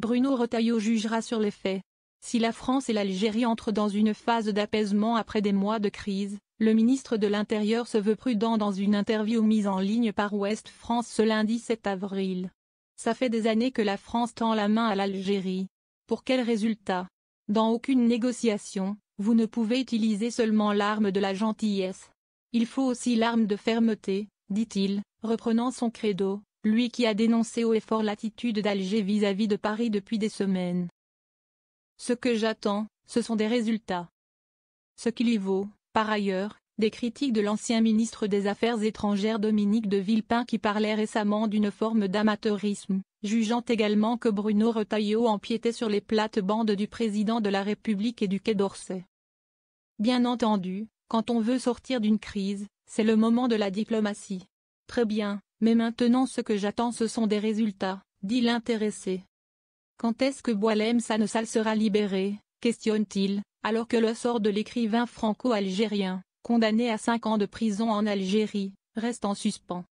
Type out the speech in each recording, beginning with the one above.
Bruno Retailleau jugera sur les faits. Si la France et l'Algérie entrent dans une phase d'apaisement après des mois de crise, le ministre de l'Intérieur se veut prudent dans une interview mise en ligne par Ouest France ce lundi 7 avril. Ça fait des années que la France tend la main à l'Algérie. Pour quel résultat? Dans aucune négociation, vous ne pouvez utiliser seulement l'arme de la gentillesse. Il faut aussi l'arme de fermeté, dit-il, reprenant son credo, lui qui a dénoncé haut et fort l'attitude d'Alger vis-à-vis de Paris depuis des semaines. Ce que j'attends, ce sont des résultats. Ce qu'il y vaut, par ailleurs, des critiques de l'ancien ministre des Affaires étrangères Dominique de Villepin qui parlait récemment d'une forme d'amateurisme, jugeant également que Bruno Retailleau empiétait sur les plates-bandes du président de la République et du Quai d'Orsay. Bien entendu, quand on veut sortir d'une crise, c'est le moment de la diplomatie. Très bien, mais maintenant ce que j'attends ce sont des résultats, dit l'intéressé. Quand est-ce que Boualem Sansal sera libéré, questionne-t-il, alors que le sort de l'écrivain franco-algérien, condamné à 5 ans de prison en Algérie, reste en suspens.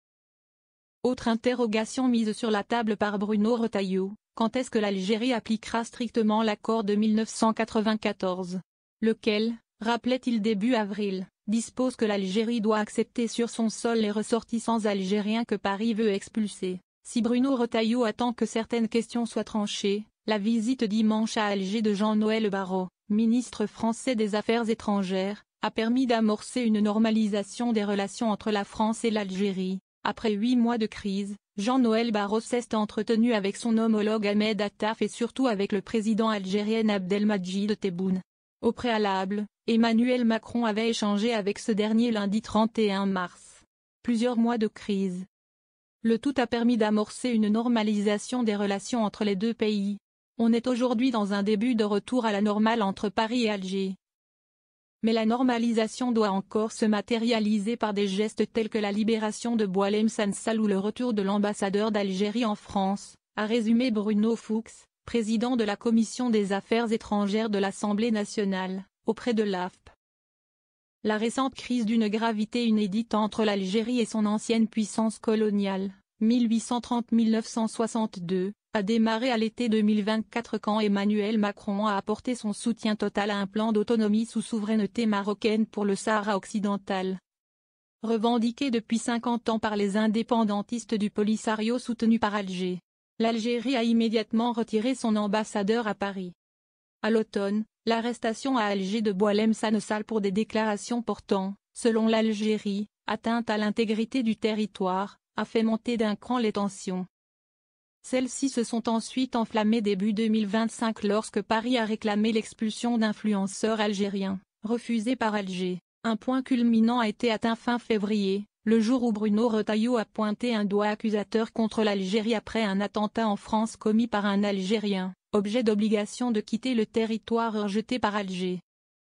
Autre interrogation mise sur la table par Bruno Retailleau, quand est-ce que l'Algérie appliquera strictement l'accord de 1994, lequel, rappelait-il début avril, dispose que l'Algérie doit accepter sur son sol les ressortissants algériens que Paris veut expulser. Si Bruno Retailleau attend que certaines questions soient tranchées, la visite dimanche à Alger de Jean-Noël Barrot, ministre français des Affaires étrangères, a permis d'amorcer une normalisation des relations entre la France et l'Algérie. Après 8 mois de crise, Jean-Noël Barrot s'est entretenu avec son homologue Ahmed Attaf et surtout avec le président algérien Abdelmadjid Tebboune. Au préalable, Emmanuel Macron avait échangé avec ce dernier lundi 31 mars. Plusieurs mois de crise. Le tout a permis d'amorcer une normalisation des relations entre les deux pays. On est aujourd'hui dans un début de retour à la normale entre Paris et Alger. Mais la normalisation doit encore se matérialiser par des gestes tels que la libération de Boualem Sansal ou le retour de l'ambassadeur d'Algérie en France, a résumé Bruno Fuchs, président de la Commission des Affaires étrangères de l'Assemblée nationale, auprès de l'AFP. La récente crise d'une gravité inédite entre l'Algérie et son ancienne puissance coloniale, 1830-1962, a démarré à l'été 2024 quand Emmanuel Macron a apporté son soutien total à un plan d'autonomie sous souveraineté marocaine pour le Sahara occidental. Revendiqué depuis 50 ans par les indépendantistes du Polisario soutenus par Alger, l'Algérie a immédiatement retiré son ambassadeur à Paris. À l'automne, l'arrestation à Alger de Boualem Sansal pour des déclarations portant, selon l'Algérie, atteinte à l'intégrité du territoire, a fait monter d'un cran les tensions. Celles-ci se sont ensuite enflammées début 2025 lorsque Paris a réclamé l'expulsion d'influenceurs algériens, refusée par Alger. Un point culminant a été atteint fin février, le jour où Bruno Retailleau a pointé un doigt accusateur contre l'Algérie après un attentat en France commis par un Algérien, objet d'obligation de quitter le territoire rejeté par Alger.